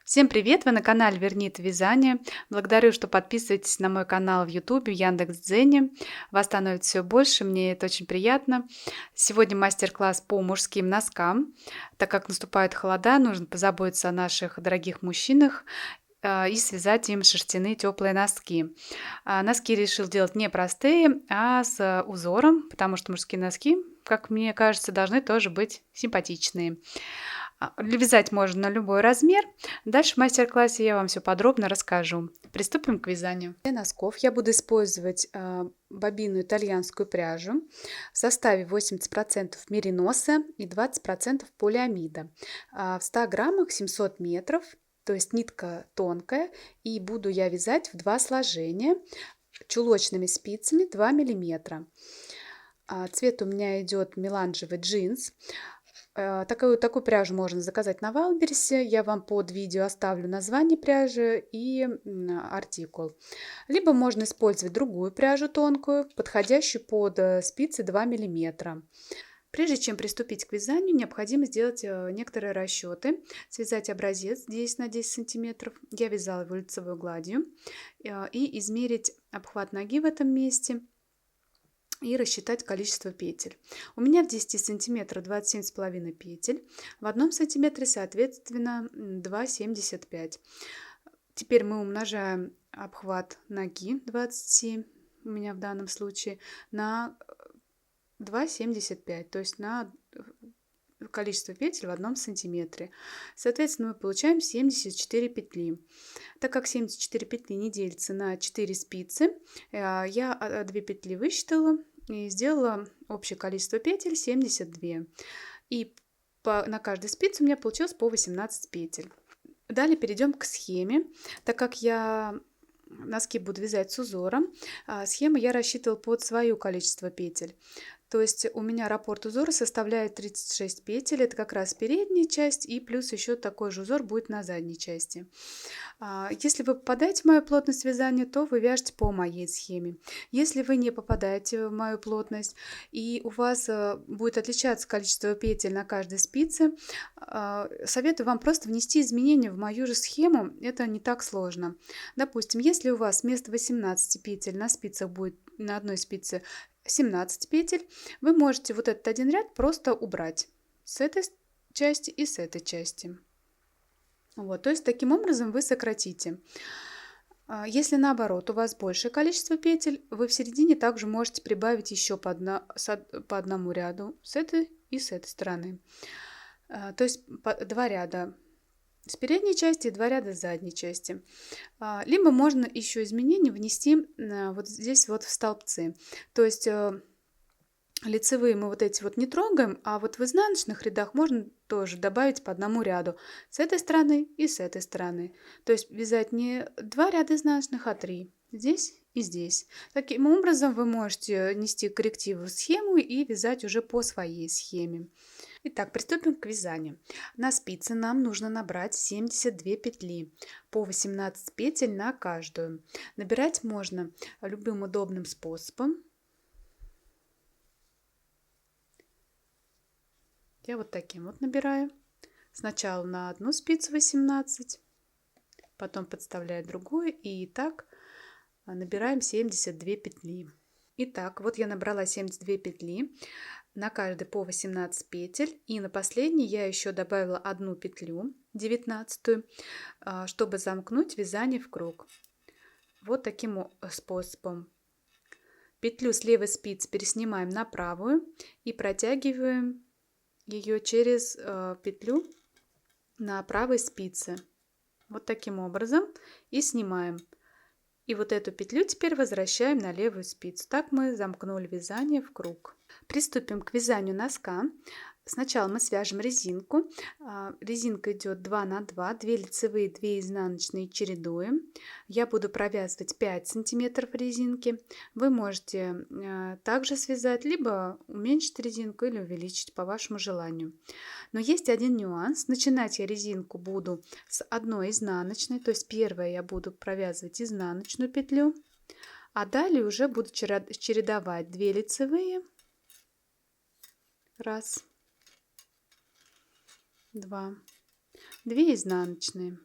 Всем привет! Вы на канале Вернит Вязание. Благодарю, что подписываетесь на мой канал в YouTube, в Яндекс.Дзене. Вас становится все больше, мне это очень приятно. Сегодня мастер-класс по мужским носкам. Так как наступают холода, нужно позаботиться о наших дорогих мужчинах и связать им шерстяные теплые носки. Носки решил делать не простые, а с узором, потому что мужские носки, как мне кажется, должны тоже быть симпатичные. Вязать можно на любой размер. Дальше в мастер-классе я вам все подробно расскажу. Приступим к вязанию. Для носков я буду использовать бобину итальянскую пряжу в составе 80% мериноса и 20% полиамида. В 100 граммах 700 метров, то есть нитка тонкая, и буду я вязать в 2 сложения чулочными спицами 2 миллиметра. Цвет у меня идет меланжевый джинс. Такую пряжу можно заказать на Валбересе. Я вам под видео оставлю название пряжи и артикул. Либо можно использовать другую пряжу тонкую, подходящую под спицы 2 мм. Прежде чем приступить к вязанию, необходимо сделать некоторые расчеты. Связать образец 10 на 10 см. Я вязала его лицевой гладью. И измерить обхват ноги в этом месте. И рассчитать количество петель. У меня в 10 сантиметрах 27,5 петель, в 1 сантиметре, соответственно, 2,75. Теперь мы умножаем обхват ноги 27, у меня в данном случае, на 2,75, то есть на количество петель в 1 сантиметре. Соответственно, мы получаем 74 петли. Так как 74 петли не делится на 4 спицы, я 2 петли высчитала и сделала общее количество петель 72. И на каждой спице у меня получилось по 18 петель. Далее перейдем к схеме. Так как я носки буду вязать с узором, схему я рассчитывала под свое количество петель. То есть у меня раппорт узора составляет 36 петель, это как раз передняя часть, и плюс еще такой же узор будет на задней части. Если вы попадаете в мою плотность вязания, то вы вяжете по моей схеме. Если вы не попадаете в мою плотность и у вас будет отличаться количество петель на каждой спице, советую вам просто внести изменения в мою же схему, это не так сложно. Допустим, если у вас вместо 18 петель на спицах будет на одной спице 17 петель, вы можете вот этот один ряд просто убрать с этой части и с этой части. Вот, то есть таким образом вы сократите. Если наоборот у вас большее количество петель, вы в середине также можете прибавить еще по одному ряду с этой и с этой стороны. То есть 2 ряда с передней части и 2 ряда с задней части. Либо можно еще изменения внести вот здесь вот в столбцы. То есть лицевые мы вот эти вот не трогаем, а вот в изнаночных рядах можно тоже добавить по одному ряду с этой стороны и с этой стороны. То есть вязать не 2 ряда изнаночных, а 3. Здесь и здесь. Таким образом вы можете нести коррективы в схему и вязать уже по своей схеме. Итак, приступим к вязанию. На спице нам нужно набрать 72 петли, по 18 петель на каждую. Набирать можно любым удобным способом. Я вот таким вот набираю. Сначала на одну спицу 18, потом подставляю другую, и так набираем 72 петли. Итак, вот я набрала 72 петли, на каждой по 18 петель, и на последней я еще добавила одну петлю, 19-ю, чтобы замкнуть вязание в круг. Вот таким способом. Петлю с левой спицы переснимаем на правую и протягиваем ее через петлю на правой спице. Вот таким образом и снимаем. И вот эту петлю теперь возвращаем на левую спицу. Так мы замкнули вязание в круг. Приступим к вязанию носка. Сначала мы свяжем резинку. Резинка идет 2 на 2, 2 лицевые, 2 изнаночные, чередуем. Я буду провязывать 5 сантиметров резинки. Вы можете также связать, либо уменьшить резинку или увеличить по вашему желанию. Но есть один нюанс. Начинать я резинку буду с одной изнаночной, то есть первое я буду провязывать изнаночную петлю, а далее уже буду чередовать 2 лицевые, раз, 2, 2 изнаночные,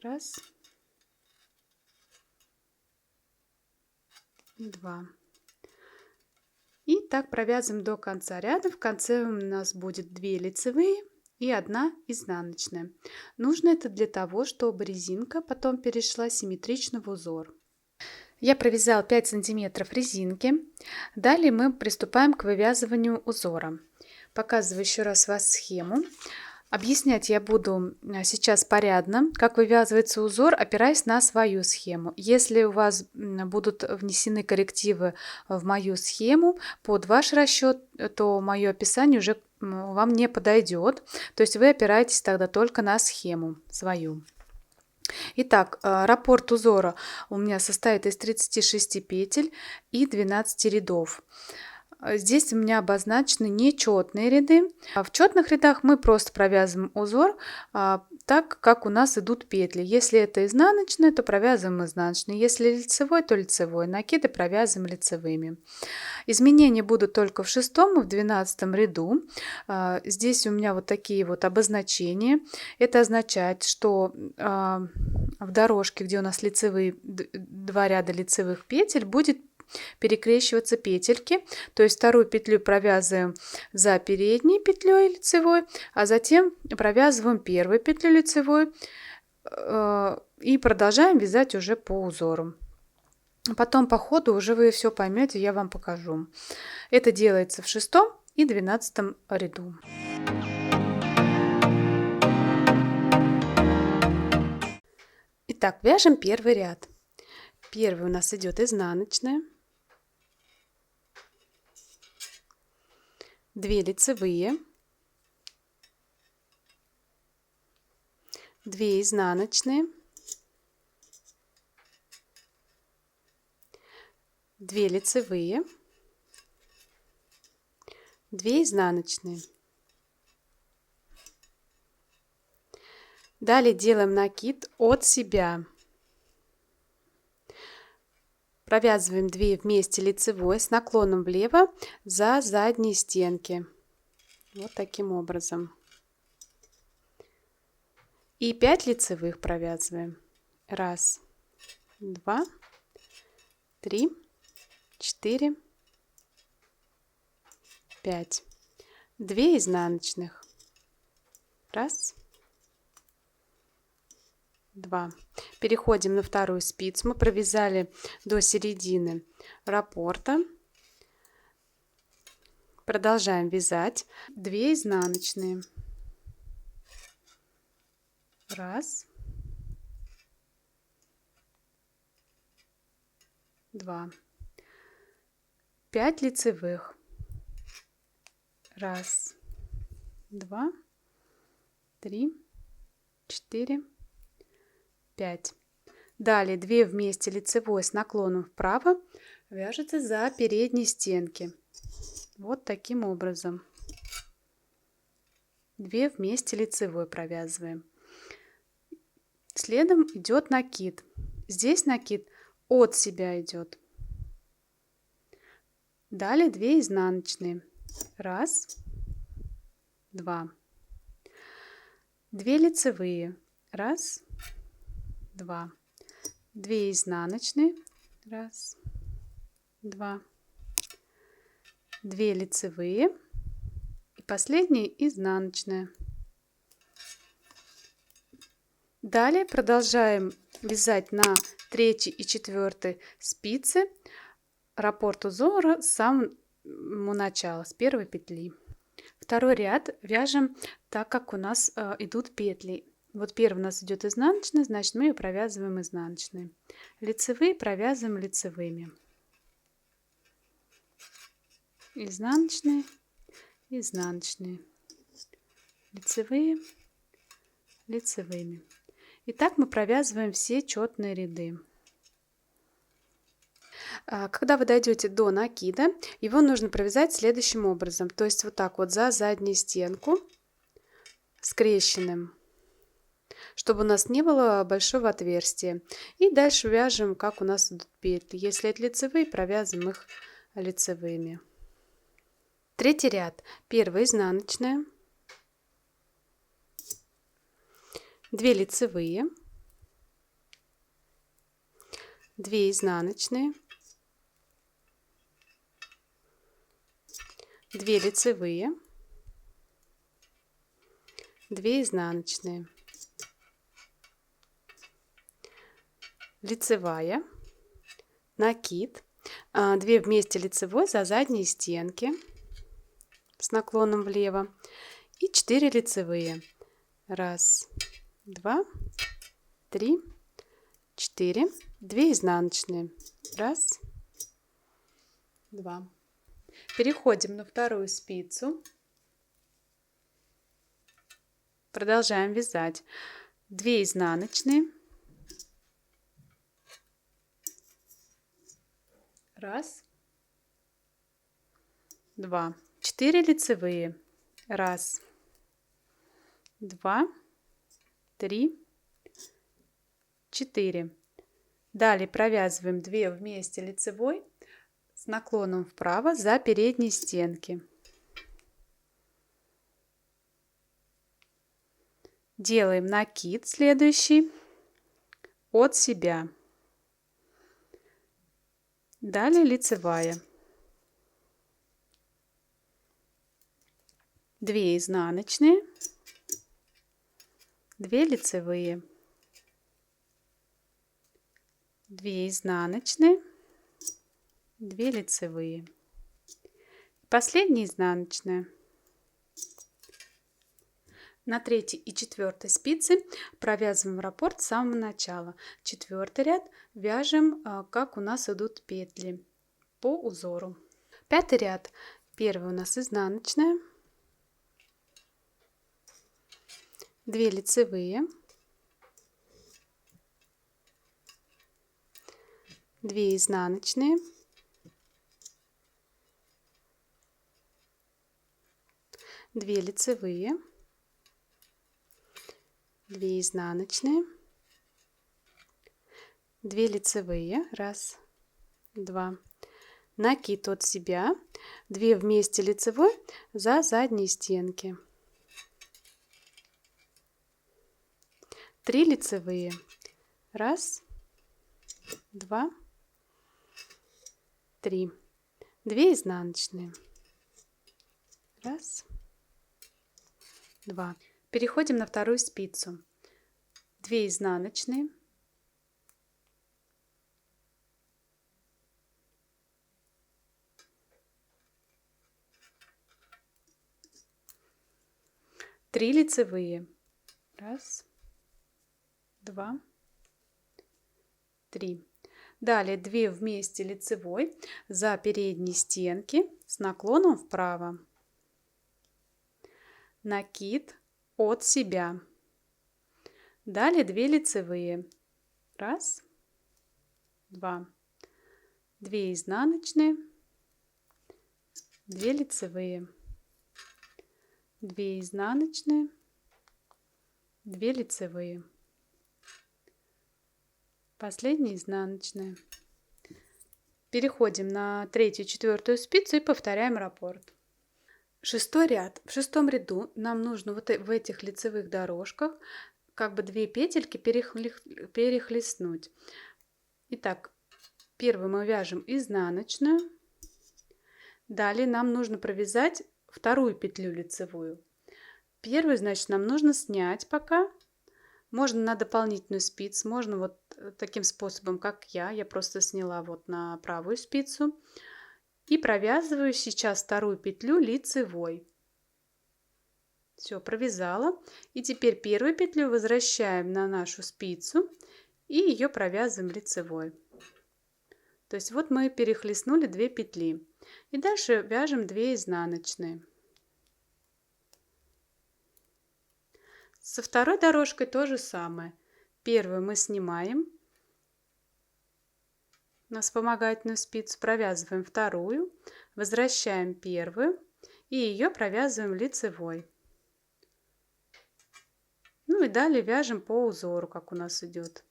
раз, 2. И так провязываем до конца ряда. В конце у нас будет 2 лицевые и 1 изнаночная. Нужно это для того, чтобы резинка потом перешла симметрично в узор. Я провязала 5 сантиметров резинки. Далее мы приступаем к вывязыванию узора. Показываю еще раз вас схему. Объяснять я буду сейчас порядно, как вывязывается узор, опираясь на свою схему. Если у вас будут внесены коррективы в мою схему под ваш расчет, то мое описание уже вам не подойдет. То есть вы опираетесь тогда только на схему свою. Итак, раппорт узора у меня состоит из 36 петель и 12 рядов. Здесь у меня обозначены нечетные ряды. В четных рядах мы просто провязываем узор так, как у нас идут петли. Если это изнаночная, то провязываем изнаночной. Если лицевой, то лицевой. Накиды провязываем лицевыми. Изменения будут только в 6 и в 12 ряду. Здесь у меня вот такие вот обозначения. Это означает, что в дорожке, где у нас лицевые, 2 ряда лицевых петель, будет перекрещиваться петельки, то есть вторую петлю провязываем за передней петлей лицевой, а затем провязываем первую петлю лицевой и продолжаем вязать уже по узору. Потом по ходу уже вы все поймете, я вам покажу. Это делается в 6 и 12 ряду. Итак, вяжем первый ряд. Первый у нас идет изнаночная, 2 лицевые, 2 изнаночные, 2 лицевые, 2 изнаночные. Далее делаем накид от себя. Провязываем 2 вместе лицевой с наклоном влево за задние стенки. Вот таким образом. И 5 лицевых провязываем. 1, 2, 3, 4, 5. 2 изнаночных. 1, 2. Переходим на вторую спицу. Мы провязали до середины раппорта. Продолжаем вязать. 2 изнаночные. 1, 2. 5 лицевых. 1, 2, 3, 4, 5. Далее 2 вместе лицевой с наклоном вправо вяжется за передние стенки. Вот таким образом. 2 вместе лицевой провязываем. Следом идет накид. Здесь накид от себя идет. Далее 2 изнаночные. 1, 2. 2 лицевые. 1, 2. 2 изнаночные. 1, 2. 2 лицевые. И последняя изнаночная. Далее продолжаем вязать на 3 и 4 спицы раппорт узора с самого начала, с первой петли. Второй ряд вяжем так, как у нас идут петли. Вот первый у нас идет изнаночная, значит мы ее провязываем изнаночной. Лицевые провязываем лицевыми. изнаночные, изнаночные, лицевые, лицевыми. И так мы провязываем все четные ряды. Когда вы дойдете до накида, его нужно провязать следующим образом. То есть вот так вот за заднюю стенку скрещенным, чтобы у нас не было большого отверстия. И дальше вяжем, как у нас идут петли. Если это лицевые, провязываем их лицевыми. Третий ряд. Первая изнаночная, 2 лицевые, 2 изнаночные, 2 лицевые, 2 изнаночные, лицевая, накид, 2 вместе лицевой за задние стенки с наклоном влево и 4 лицевые. 1, 2, 3, 4, 2 изнаночные. 1, 2. Переходим на вторую спицу. Продолжаем вязать. 2 изнаночные. 1, 2. 4 лицевые. 1, 2, 3, 4. Далее провязываем 2 вместе лицевой с наклоном вправо за передние стенки. Делаем накид следующий от себя. Далее лицевая. 2 изнаночные, 2 лицевые, 2 изнаночные, 2 лицевые. Последняя изнаночная. На 3 и 4 спице провязываем раппорт с самого начала. 4 ряд вяжем, как у нас идут петли по узору. 5 ряд. Первый у нас изнаночная, 2 лицевые, 2 изнаночные, 2 лицевые, 2 изнаночные, 2 лицевые, 1, 2, накид от себя, 2 вместе лицевой за задние стенки, 3 лицевые, 1, 2, 3, 2 изнаночные, 1, 2. Переходим на вторую спицу. 2 изнаночные, 3 лицевые, 1, 2, 3. Далее 2 вместе лицевой за передние стенки с наклоном вправо. Накид от себя. Далее 2 лицевые. 1, 2. 2 изнаночные, 2 лицевые, 2 изнаночные, 2 лицевые. Последняя изнаночная. Переходим на 3 и 4 спицу и повторяем раппорт. 6 ряд. В 6 ряду нам нужно вот в этих лицевых дорожках как бы 2 петельки перехлестнуть. Итак, первую мы вяжем изнаночную. Далее нам нужно провязать вторую петлю лицевую. Первую, значит, нам нужно снять пока. Можно на дополнительную спицу, можно вот таким способом, как я просто сняла вот на правую спицу. И провязываю сейчас вторую петлю лицевой. Все, провязала. И теперь первую петлю возвращаем на нашу спицу и ее провязываем лицевой. То есть вот мы перехлестнули 2 петли. И дальше вяжем 2 изнаночные. Со второй дорожкой то же самое. Первую мы снимаем на вспомогательную спицу, провязываем вторую, возвращаем первую и ее провязываем лицевой. Ну и далее вяжем по узору, как у нас идет.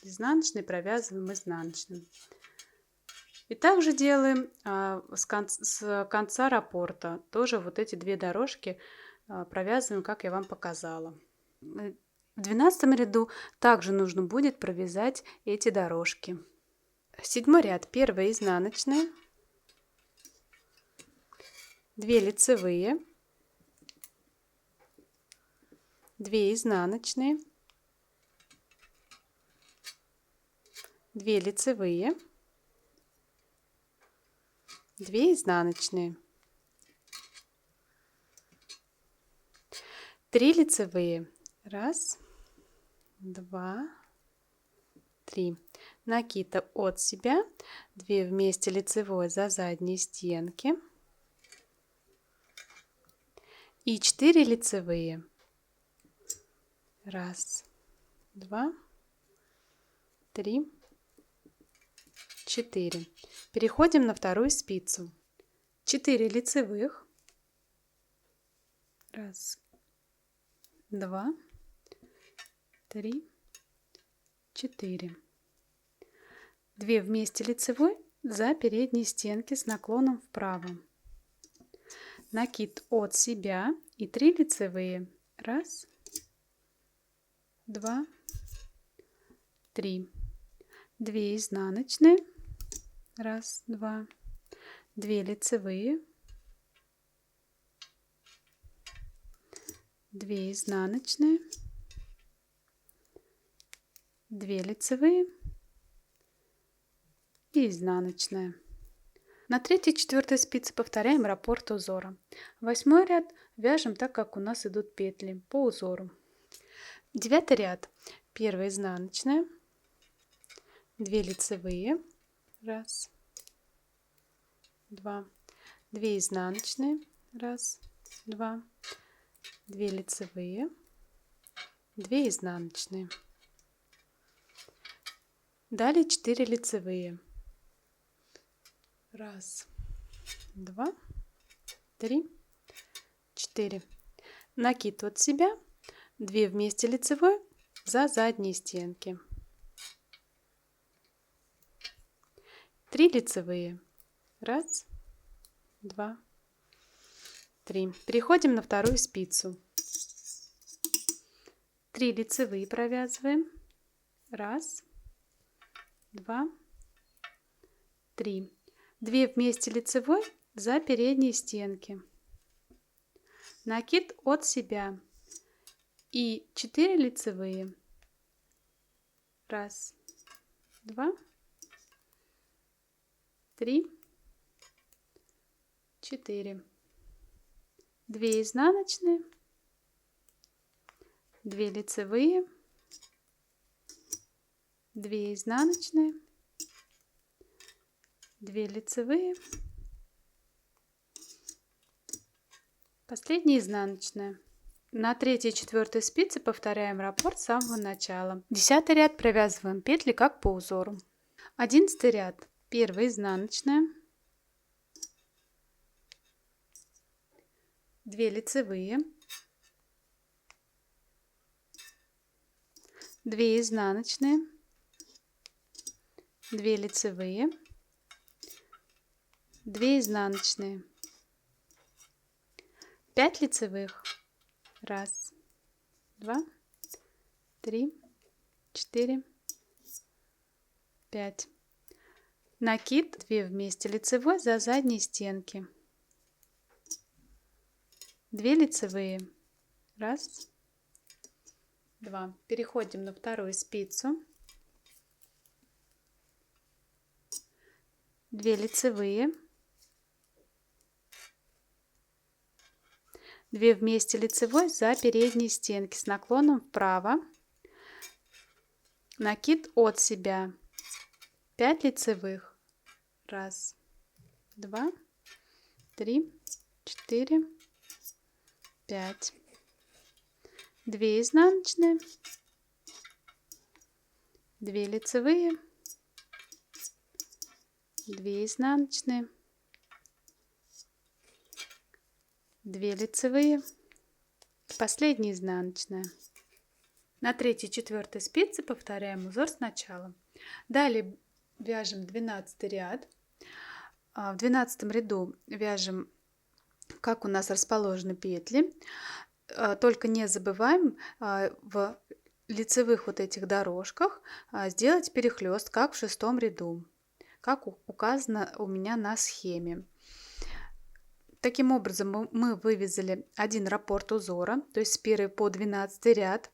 Изнаночный провязываем изнаночным. И также делаем с конца раппорта. Тоже вот эти 2 дорожки провязываем, как я вам показала. В 12 ряду также нужно будет провязать эти дорожки. 7 ряд. Первая изнаночная, 2 лицевые, 2 изнаночные, 2 лицевые, 2 изнаночные, 3 лицевые. Раз, два, три. Накид от себя, 2 вместе лицевой за задние стенки и 4 лицевые. Раз, два, три, 4. Переходим на вторую спицу. 4 лицевых. Раз, два, три, 4. 2 вместе лицевой за передние стенки с наклоном вправо. Накид от себя и 3 лицевые. Раз, два, три. 2 изнаночные. Раз, два. 2 лицевые. 2 изнаночные. 2 лицевые и изнаночная. На 3 и 4 спице повторяем раппорт узора. 8 ряд вяжем так, как у нас идут петли по узору. 9 ряд. 1 изнаночная, 2 лицевые, раз, два, 2 изнаночные, раз, два, 2 лицевые, 2 изнаночные. Далее 4 лицевые. Раз, два, три, 4. Накид от себя, 2 вместе лицевой за задние стенки. 3 лицевые. Раз, два, три. Переходим на вторую спицу. 3 лицевые провязываем. Раз, два, три. 2 вместе лицевой за передние стенки. Накид от себя и 4 лицевые. Раз, два, три, 4. 2 изнаночные, 2 лицевые, 2 изнаночные, 2 лицевые, последняя изнаночная. На 3 и 4 спице повторяем раппорт с самого начала. 10 ряд провязываем петли как по узору. 11 ряд. 1 изнаночная, 2 лицевые, 2 изнаночные, 2 лицевые, 2 изнаночные, 5 лицевых. Раз, два, три, 4, 5. Накид 2 вместе лицевой за задние стенки. 2 лицевые. Раз, два. Переходим на вторую спицу. 2 лицевые. 2 вместе лицевой за передние стенки с наклоном вправо. Накид от себя. 5 лицевых. Раз, два, 3, 4, 5. 2 изнаночные, 2 лицевые, 2 изнаночные, 2 лицевые, последняя изнаночная. На 3-4 спице повторяем узор сначала. Далее вяжем 12 ряд. В 12 ряду вяжем, как у нас расположены петли. Только не забываем в лицевых вот этих дорожках сделать перехлест, как в 6 ряду, как указано у меня на схеме. Таким образом мы вывязали один раппорт узора, то есть с 1 по 12 ряд.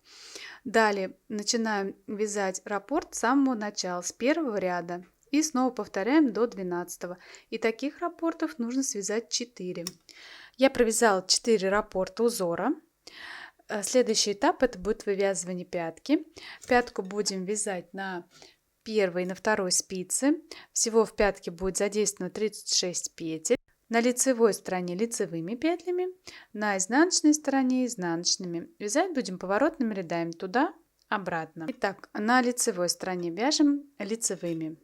Далее начинаем вязать раппорт с самого начала, с 1 ряда, и снова повторяем до 12. И таких раппортов нужно связать 4. Я провязала 4 раппорта узора. Следующий этап это будет вывязывание пятки. Пятку будем вязать на 1 и на 2 спице. Всего в пятке будет задействовано 36 петель. На лицевой стороне лицевыми петлями, на изнаночной стороне изнаночными. Вязать будем поворотными рядами туда-обратно. Итак, на лицевой стороне вяжем лицевыми.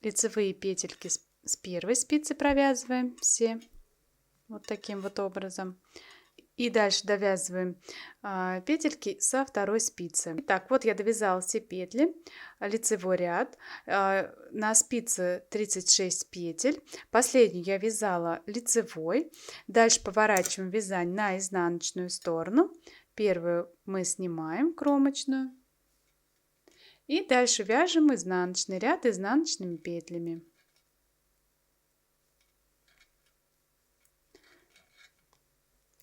Лицевые петельки с 1 спицы провязываем все вот таким вот образом. И дальше довязываем петельки со 2 спицы. Итак, вот я довязала все петли, лицевой ряд. На спице 36 петель. Последнюю я вязала лицевой. Дальше поворачиваем вязание на изнаночную сторону. Первую мы снимаем кромочную. И дальше вяжем изнаночный ряд изнаночными петлями.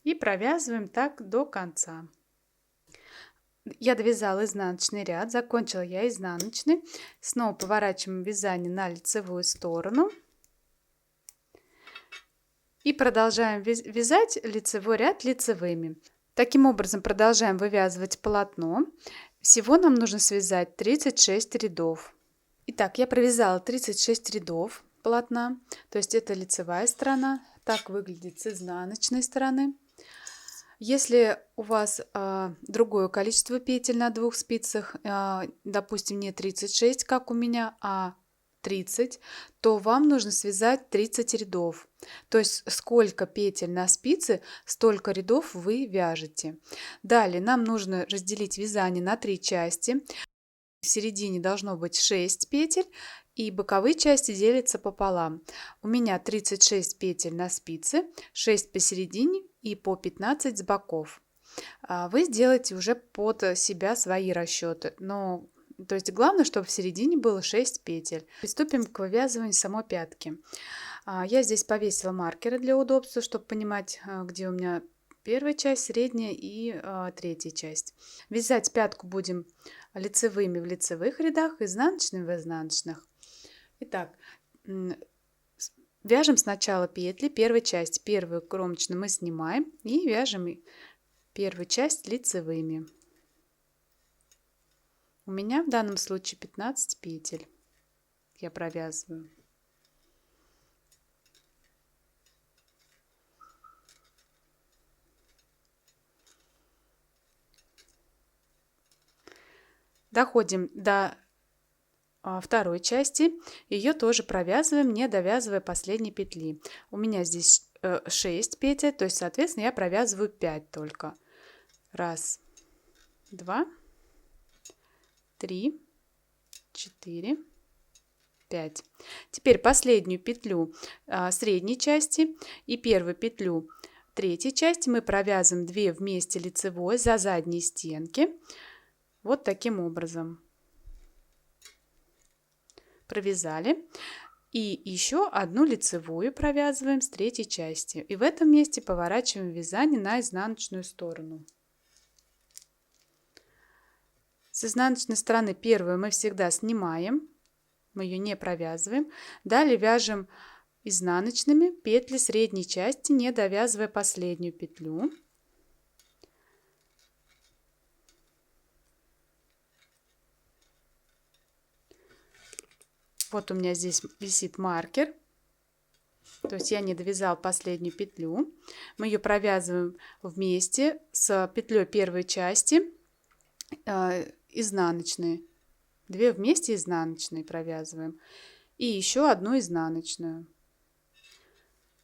И провязываем так до конца. Я довязала изнаночный ряд, закончила я изнаночный. Снова поворачиваем вязание на лицевую сторону. И продолжаем вязать лицевой ряд лицевыми. Таким образом продолжаем вывязывать полотно. Всего нам нужно связать 36 рядов. Итак, я провязала 36 рядов полотна, то есть это лицевая сторона. Так выглядит с изнаночной стороны. Если у вас другое количество петель на 2 спицах, допустим, не 36, как у меня, а 30, то вам нужно связать 30 рядов. То есть сколько петель на спице, столько рядов вы вяжете. Далее нам нужно разделить вязание на 3 части. В середине должно быть 6 петель, и боковые части делятся пополам. У меня 36 петель на спице, 6 посередине и по 15 с боков. Вы сделаете уже под себя свои расчеты. Но, то есть главное, чтобы в середине было 6 петель. Приступим к вывязыванию самой пятки. Я здесь повесила маркеры для удобства, чтобы понимать, где у меня первая часть, средняя и третья часть. Вязать пятку будем лицевыми в лицевых рядах, изнаночными в изнаночных. Итак, вяжем сначала петли первой части. Первую кромочную мы снимаем и вяжем первую часть лицевыми. У меня в данном случае 15 петель я провязываю. Доходим до второй части, ее тоже провязываем, не довязывая последней петли. У меня здесь 6 петель, то есть соответственно я провязываю 5 только. 1, 2, 3, 4, 5. Теперь последнюю петлю средней части и первую петлю третьей части мы провязываем 2 вместе лицевой за задние стенки. Вот таким образом. Провязали. И еще одну лицевую провязываем с третьей части. И в этом месте поворачиваем вязание на изнаночную сторону. С изнаночной стороны первую мы всегда снимаем. Мы ее не провязываем. Далее вяжем изнаночными петли средней части, не довязывая последнюю петлю. Вот у меня здесь висит маркер, то есть я не довязала последнюю петлю. Мы ее провязываем вместе с петлей первой части изнаночной. 2 вместе изнаночные провязываем и еще одну изнаночную.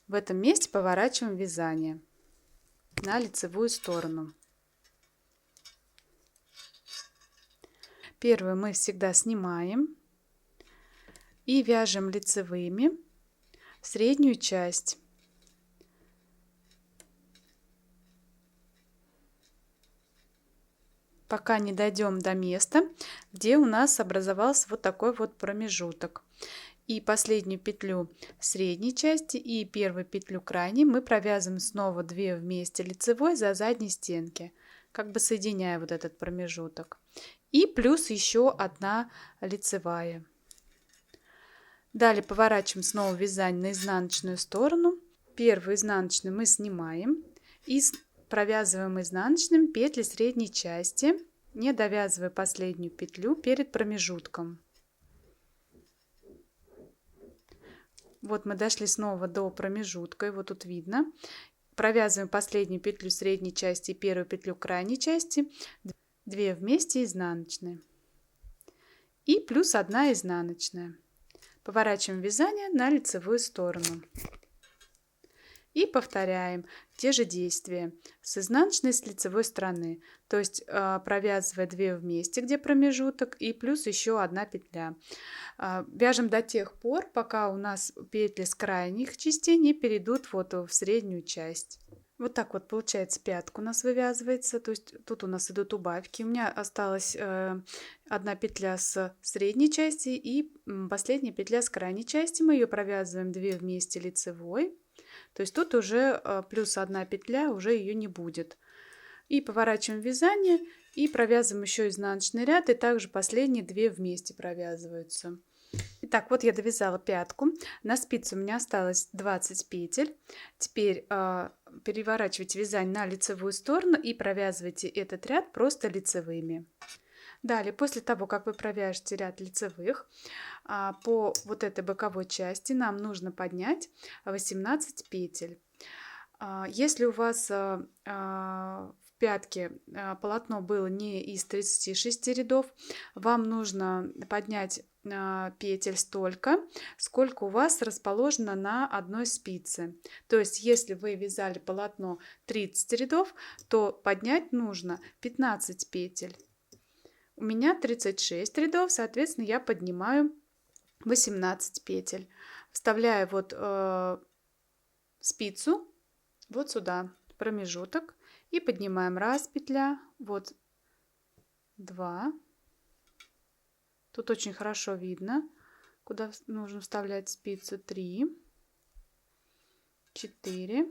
В этом месте поворачиваем вязание на лицевую сторону. Первую мы всегда снимаем и вяжем лицевыми в среднюю часть. Пока не дойдем до места, где у нас образовался вот такой вот промежуток. И последнюю петлю средней части и первую петлю крайней мы провязываем снова 2 вместе лицевой за задней стенки, как бы соединяя вот этот промежуток. И плюс еще 1 лицевая. Далее поворачиваем снова вязание на изнаночную сторону. Первую изнаночную мы снимаем и провязываем изнаночными петли средней части, не довязывая последнюю петлю перед промежутком. Вот мы дошли снова до промежутка, и вот тут видно. Провязываем последнюю петлю средней части и первую петлю крайней части, 2 вместе изнаночные и плюс 1 изнаночная. Поворачиваем вязание на лицевую сторону. И повторяем те же действия с изнаночной, с лицевой стороны. То есть провязывая 2 вместе, где промежуток, и плюс еще 1 петля. Вяжем до тех пор, пока у нас петли с крайних частей не перейдут вот в среднюю часть. Вот так вот получается пятка у нас вывязывается. То есть тут у нас идут убавки. У меня осталась 1 петля с средней части и последняя петля с крайней части. Мы ее провязываем 2 вместе лицевой. То есть тут уже плюс 1 петля, уже ее не будет. И поворачиваем вязание и провязываем еще изнаночный ряд, и также последние 2 вместе провязываются. Итак, вот я довязала пятку. На спице у меня осталось 20 петель. Теперь переворачивайте вязание на лицевую сторону и провязывайте этот ряд просто лицевыми. Далее, после того, как вы провяжете ряд лицевых, по вот этой боковой части нам нужно поднять 18 петель. Если у вас в пятке полотно было не из 36 рядов, вам нужно поднять петель столько, сколько у вас расположено на одной спице. То есть, если вы вязали полотно 30 рядов, то поднять нужно 15 петель. У меня 36 рядов, соответственно, я поднимаю 18 петель. Вставляю вот спицу вот сюда, в промежуток, и поднимаем 1 петля, вот 2. Тут очень хорошо видно, куда нужно вставлять спицу. 3, 4,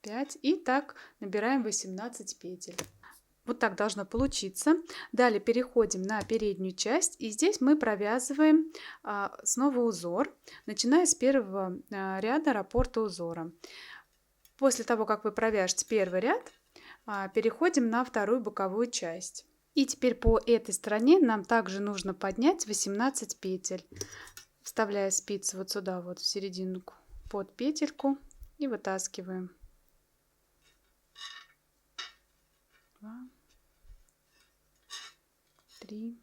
5. И так набираем 18 петель. Вот так должно получиться. Далее переходим на переднюю часть, и здесь мы провязываем снова узор, начиная с первого ряда раппорта узора. После того, как вы провяжете первый ряд, переходим на вторую боковую часть. И теперь по этой стороне нам также нужно поднять 18 петель, вставляя спицу вот сюда, вот в серединку, под петельку, и вытаскиваем. 2, 3,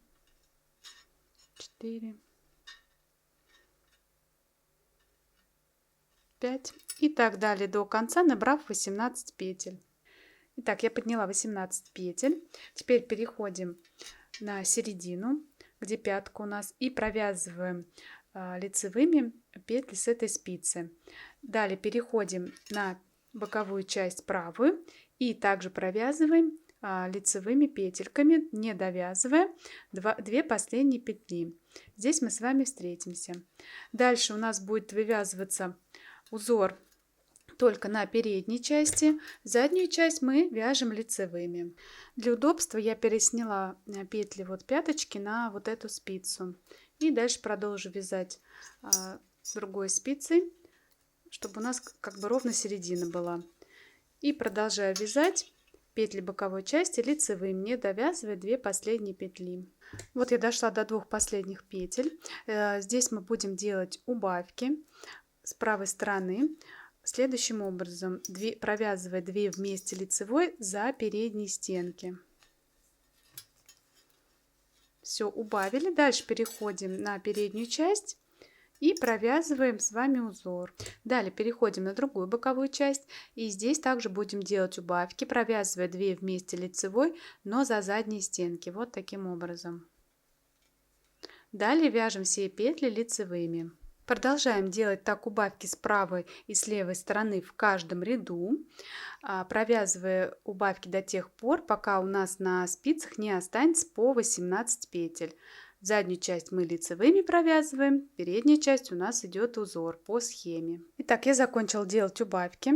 4, 5 и так далее до конца, набрав 18 петель. Итак, я подняла 18 петель. Теперь переходим на середину, где пятка у нас, и провязываем лицевыми петли с этой спицы. Далее переходим на боковую часть правую и также провязываем лицевыми петельками, не довязывая 2 последние петли. Здесь мы с вами встретимся. Дальше у нас будет вывязываться узор только на передней части. Заднюю часть мы вяжем лицевыми. Для удобства я пересняла петли вот пяточки на вот эту спицу. И дальше продолжу вязать другой спицей, чтобы у нас как бы ровно середина была. И продолжаю вязать петли боковой части лицевыми, не довязывая 2 последние петли. Вот я дошла до 2 последних петель. Здесь мы будем делать убавки с правой стороны следующим образом, провязывая 2 вместе лицевой за передние стенки. Все, убавили. Дальше переходим на переднюю часть и провязываем с вами узор. Далее переходим на другую боковую часть, и здесь также будем делать убавки, провязывая 2 вместе лицевой, но за задние стенки, вот таким образом. Далее вяжем все петли лицевыми. Продолжаем делать так убавки с правой и с левой стороны в каждом ряду, провязывая убавки до тех пор, пока у нас на спицах не останется по 18 петель. Заднюю часть мы лицевыми провязываем, передняя часть у нас идет узор по схеме. Итак, я закончила делать убавки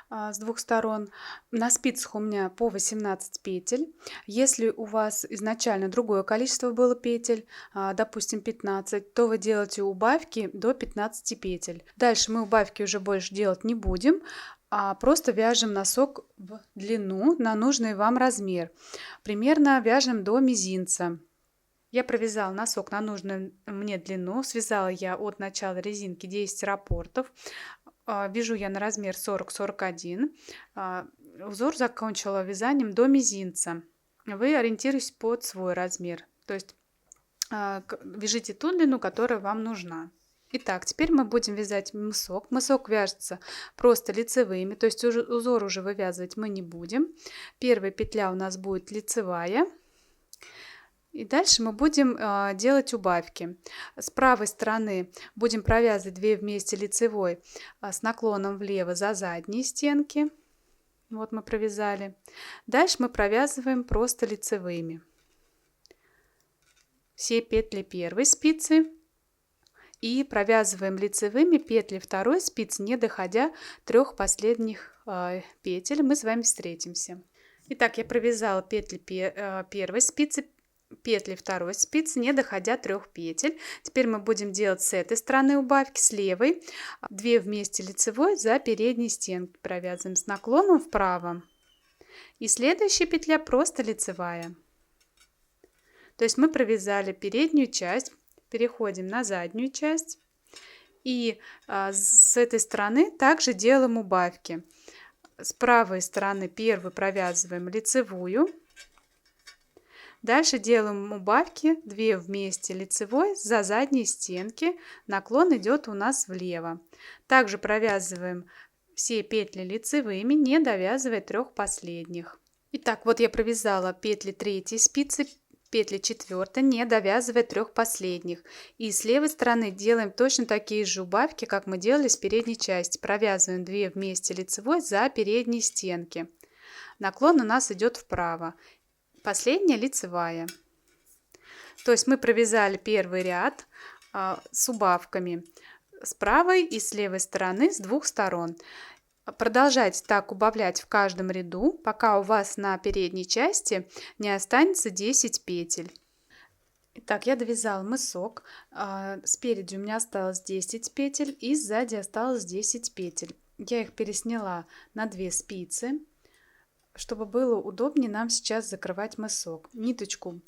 с двух сторон. На спицах у меня по 18 петель. Если у вас изначально другое количество было петель, допустим 15, то вы делаете убавки до 15 петель. Дальше мы убавки уже больше делать не будем, а просто вяжем носок в длину на нужный вам размер. Примерно вяжем до мизинца. Я провязала носок на нужную мне длину, связала я от начала резинки 10 раппортов, вяжу я на размер 40-41, узор закончила вязанием до мизинца. Вы ориентируйтесь под свой размер, то есть вяжите ту длину, которая вам нужна. Итак, теперь мы будем вязать мысок. Мысок вяжется просто лицевыми, то есть узор уже вывязывать мы не будем. Первая петля у нас будет лицевая. И дальше мы будем делать убавки. С правой стороны будем провязывать 2 вместе лицевой с наклоном влево за задние стенки. Вот мы провязали. Дальше мы провязываем просто лицевыми все петли первой спицы и провязываем лицевыми петли второй спицы, не доходя 3 последних петель. Мы с вами встретимся. Итак, я провязала петли первой спицы, петли второй спицы, не доходя 3 петель. Теперь мы будем делать с этой стороны убавки, с левой 2 вместе лицевой за передние стенки провязываем с наклоном вправо. И следующая петля просто лицевая. То есть мы провязали переднюю часть, переходим на заднюю часть и с этой стороны также делаем убавки. С правой стороны первую провязываем лицевую. Дальше делаем убавки 2 вместе лицевой за задние стенки. Наклон идет у нас влево. Также провязываем все петли лицевыми, не довязывая 3 последних. Итак, вот я провязала петли третьей спицы, петли четвертой, не довязывая 3 последних. И с левой стороны делаем точно такие же убавки, как мы делали с передней части. Провязываем 2 вместе лицевой за передние стенки. Наклон у нас идет вправо. Последняя лицевая. То есть мы провязали первый ряд с убавками с правой и с левой стороны, с 2 сторон. Продолжайте так убавлять в каждом ряду, пока у вас на передней части не останется 10 петель. Итак, я довязала мысок. Спереди у меня осталось 10 петель и сзади осталось 10 петель. Я их пересняла на 2 спицы, чтобы было удобнее нам сейчас закрывать мысок. Ниточку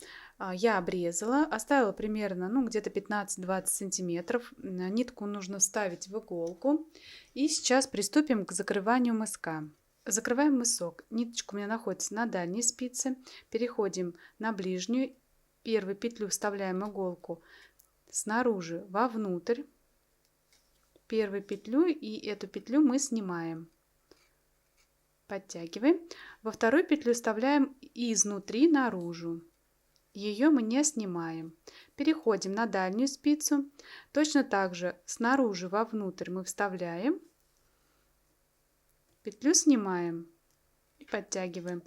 я обрезала, оставила примерно где-то 15-20 сантиметров. Нитку нужно вставить в иголку. И сейчас приступим к закрыванию мыска. Закрываем мысок. Ниточка у меня находится на дальней спице. Переходим на ближнюю. Первую петлю вставляем иголку снаружи вовнутрь. Первую петлю, и эту петлю мы снимаем. Подтягиваем. Во вторую петлю вставляем изнутри наружу. Ее мы не снимаем. Переходим на дальнюю спицу. Точно так же снаружи вовнутрь мы вставляем. Петлю снимаем и подтягиваем.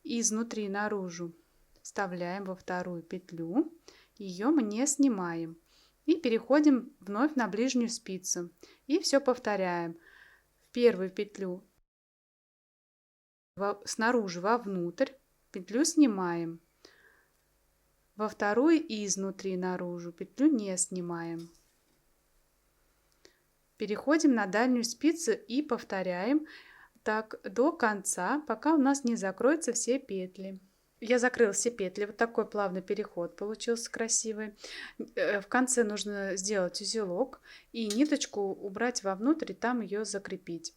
Изнутри наружу вставляем во вторую петлю. Ее мы не снимаем. И переходим вновь на ближнюю спицу. И все повторяем. В первую петлю снаружи вовнутрь, петлю снимаем. Во вторую и изнутри наружу петлю не снимаем. Переходим на дальнюю спицу и повторяем так до конца, пока у нас не закроются все петли. Я закрыла все петли, вот такой плавный переход получился красивый. В конце нужно сделать узелок и ниточку убрать вовнутрь и там ее закрепить.